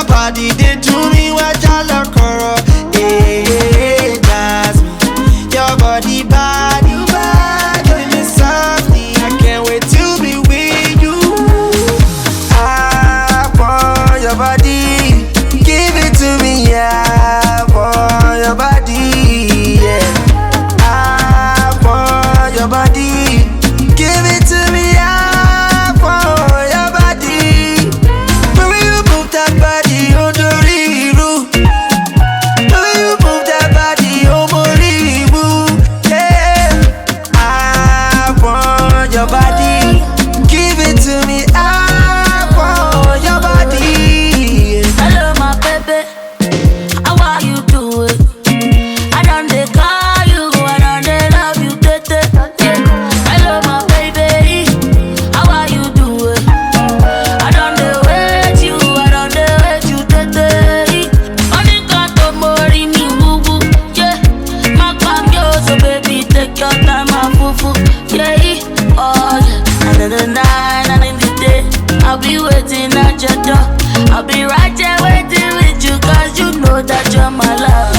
body, they do me what y'all are coro. Hey, that's me. Your body bad, you bad. Killing me softly, I can't wait to be with you. I want your body, give it to me, I want your body, yeah. I want your body, give it to me, I want your body. When you move that body, oh Doriru. When you move that body, oh Moribu, yeah. I want your body, give it to me, I want your body. Hello, my baby. How are you doing? I don't dey call you, I don't dey love you, tete. Yeah. Hello, my baby. How are you doing? I don't dey wait you, I don't dey wait you, tete. Only got to worry me, woo woo. Yeah. My cameo, so baby, take your time, my foo foo. Yeah. Oh yeah. Another night, another day. I'll be waiting at your door. I'll be right there waiting with you, cause you know that you're my love.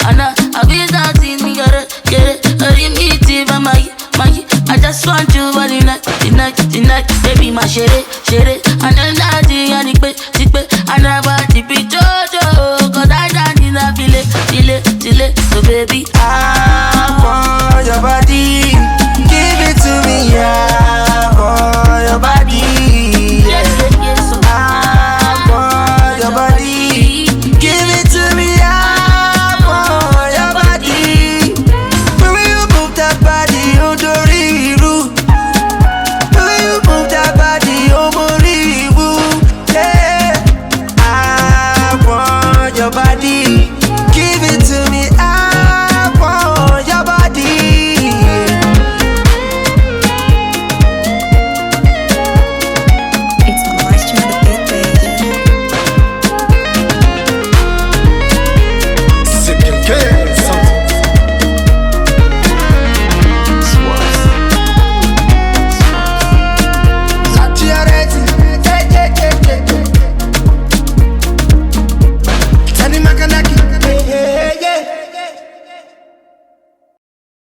Anna, I'll be dancing, me get it, me tea, my, I just want you all the night, baby, my shit, and then